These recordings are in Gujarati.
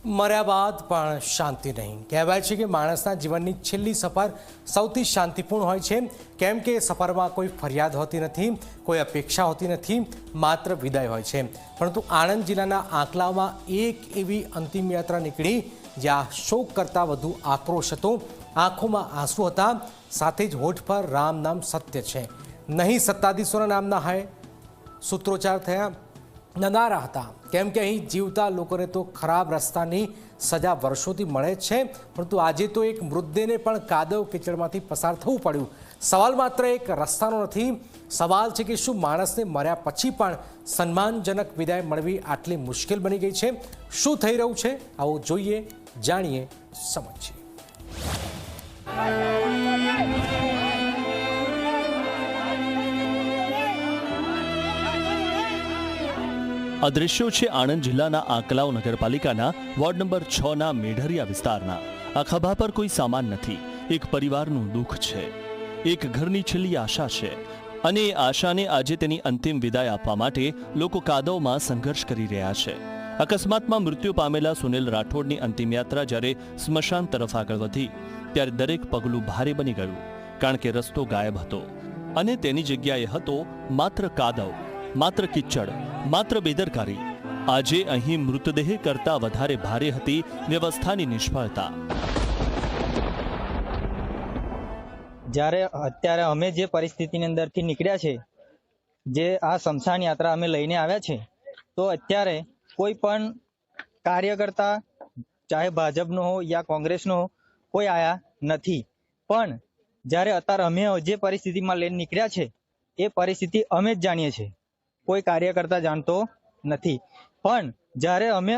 મર્યા બાદ પણ શાંતિ નહીં. કહેવાય છે કે માણસના જીવનની છેલ્લી સફર સૌથી શાંતિપૂર્ણ હોય છે, કેમ કે સફરમાં કોઈ ફરિયાદ હોતી નથી, કોઈ અપેક્ષા હોતી નથી, માત્ર વિદાય હોય છે. પરંતુ આણંદ જિલ્લાના આંકલાવમાં એક એવી અંતિમ યાત્રા નીકળી જ્યાં શોક કરતાં વધુ આક્રોશ હતો, આંખોમાં આંસુ હતા, સાથે જ હોઠ પર રામ નામ સત્ય છે, નહીં સત્તાધીશોના નામના હૈ સૂત્રોચ્ચાર થયા નારા હતા. કેમ કે અહીં જીવતા લોકોને તો ખરાબ રસ્તાની સજા વર્ષોથી મળે છે, પરંતુ આજે તો એક મૃતદેહને પણ કાદવ કીચડમાંથી પસાર થવું પડ્યું. સવાલ માત્ર એક રસ્તાનો નથી, સવાલ છે કે શું માણસને મર્યા પછી પણ સન્માનજનક વિદાય મળવી આટલી મુશ્કેલ બની ગઈ છે? શું થઈ રહ્યું છે? આવો જોઈએ, જાણીએ, સમજીએ. આ દ્રશ્યો છે આણંદ જિલ્લાના આંકલાવ નગરપાલિકાના વોર્ડ નંબર 6 મેઢરિયા વિસ્તારના. આ ખભા પર કોઈ સામાન નથી, એક પરિવારનું દુઃખ છે, એક ઘરની છેલ્લી આશા છે, અને એ આશાને આજે તેની અંતિમ વિદાય આપવા માટે લોકો કાદવમાં સંઘર્ષ કરી રહ્યા છે. અકસ્માતમાં મૃત્યુ પામેલા સુનિલ રાઠોડની અંતિમ યાત્રા જ્યારે સ્મશાન તરફ આગળ વધી ત્યારે દરેક પગલું ભારે બની ગયું, કારણ કે રસ્તો ગાયબ હતો અને તેની જગ્યાએ હતો માત્ર કાદવ, માત્ર કિચડ, માત્ર બેદરકારી. આજે અહીં મૃતદેહ કરતા વધારે ભારે હતી વ્યવસ્થાની નિષ્ફળતા. જ્યારે અત્યારે અમે જે પરિસ્થિતિની અંદરથી નીકળ્યા છે, જે આ સ્મશાન યાત્રા અમે લઈને આવ્યા છે, તો અત્યારે કોઈ પણ કાર્યકર્તા, ચાહે ભાજપનો હો યા કોંગ્રેસનો હો, કોઈ આયા નથી. પણ જ્યારે અત્યારે અમે જે પરિસ્થિતિમાં લઈને નીકળ્યા છે એ પરિસ્થિતિ અમે જ જાણીએ છીએ, કોઈ કાર્યકર્તા જાણતો નથી. પણ જ્યારે અમે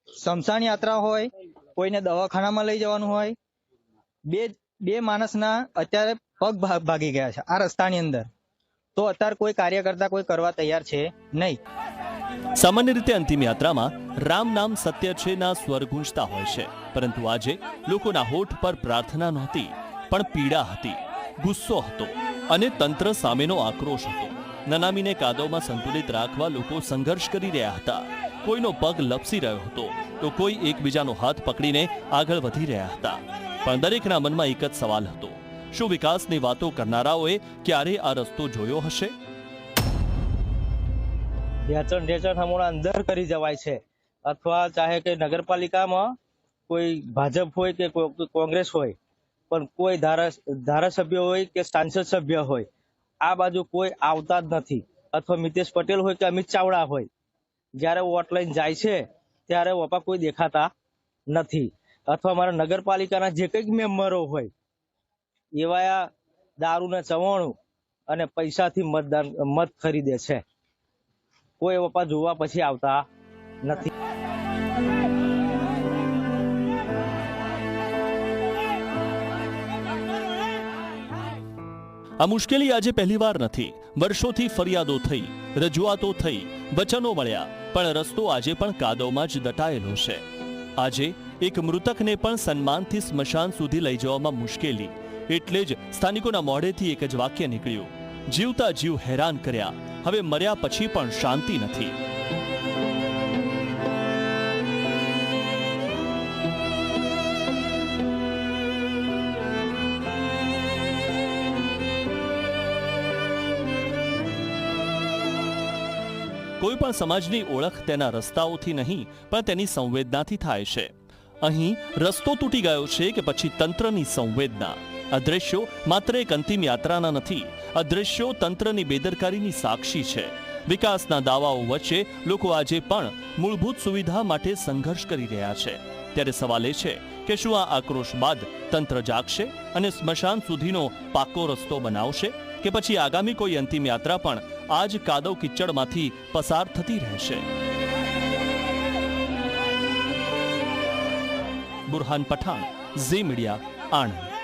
સ્મશાન યાત્રા હોય, કોઈને દવાખાનામાં લઈ જવાનું હોય, બે માણસના અત્યારે પગ ભાગી ગયા છે આ રસ્તાની અંદર, તો અત્યારે કોઈ કાર્યકર્તા કોઈ કરવા તૈયાર છે નહીં. સામાન્ય રીતે અંતિમ યાત્રામાં રામ નામ સત્ય છે ના સ્વર ગૂંજતા હોય છે, પરંતુ આજે લોકોના હોઠ પર પ્રાર્થના નહોતી, પણ પીડા હતી, ગુસ્સો હતો અને તંત્ર સામેનો આક્રોશ હતો. નનામીને કાદવમાં સંતુલિત રાખવા લોકો સંઘર્ષ કરી રહ્યા હતા. કોઈનો પગ લપસી રહ્યો હતો તો કોઈ એકબીજાનો હાથ પકડીને આગળ વધી રહ્યા હતા. પણ દરેકના મનમાં એક જ સવાલ હતો, શું વિકાસની વાતો કરનારાઓએ ક્યારે આ રસ્તો જોયો હશે? ઢેચણ હમણાં અંદર કરી જવાય છે, અથવા ચાહે કે નગરપાલિકામાં કોઈ ભાજપ હોય કે કોંગ્રેસ હોય, પણ કોઈ ધારાસભ્ય હોય કે સાંસદ સભ્ય હોય, આ બાજુ કોઈ આવતા જ નથી. અથવા મિતેશ પટેલ હોય કે અમિત ચાવડા હોય, જ્યારે વોટ લઈને જાય છે ત્યારે વપા કોઈ દેખાતા નથી. અથવા મારા નગરપાલિકાના જે કંઈક મેમ્બરો હોય એવા દારૂને ચવાણું અને પૈસાથી મત ખરીદે છે, કોઈ વપા જોવા પછી આવતા નથી. આ મુશ્કેલી આજે પહેલીવાર નથી. વર્ષોથી ફરિયાદો થઈ, રજૂઆતો થઈ, વચનો મળ્યા, પણ રસ્તો આજે પણ કાદવમાં જ દટાયેલો છે. આજે એક મૃતકને પણ સન્માનથી સ્મશાન સુધી લઈ જવામાં મુશ્કેલી. એટલે જ સ્થાનિકોના મોઢેથી એક જ વાક્ય નીકળ્યું, જીવતા જીવ હેરાન કર્યા, હવે મર્યા પછી પણ શાંતિ નથી. કોઈ પણ સમાજની ઓળખ તેના રસ્તાઓથી નહીં, પણ તેની સંવેદનાથી થાય છે. અહીં રસ્તો તૂટી ગયો છે કે પછી તંત્રની સંવેદના? આ દ્રશ્યો માત્ર એક અંતિમ યાત્રાના નથી, આ દ્રશ્યો તંત્રની બેદરકારીની સાક્ષી છે. વિકાસના દાવાઓ વચ્ચે લોકો આજે પણ મૂળભૂત સુવિધા માટે સંઘર્ષ કરી રહ્યા છે. ત્યારે સવાલ એ છે કે શું આ આક્રોશ બાદ તંત્ર જાગશે અને સ્મશાન સુધીનો પાકો રસ્તો બનાવશે, કે પછી આગામી કોઈ અંતિમ યાત્રા પણ આજ કાદવ કિચડમાંથી પસાર થતી રહેશે? બુરહાન પઠાણ, ઝી મીડિયા, આણંદ.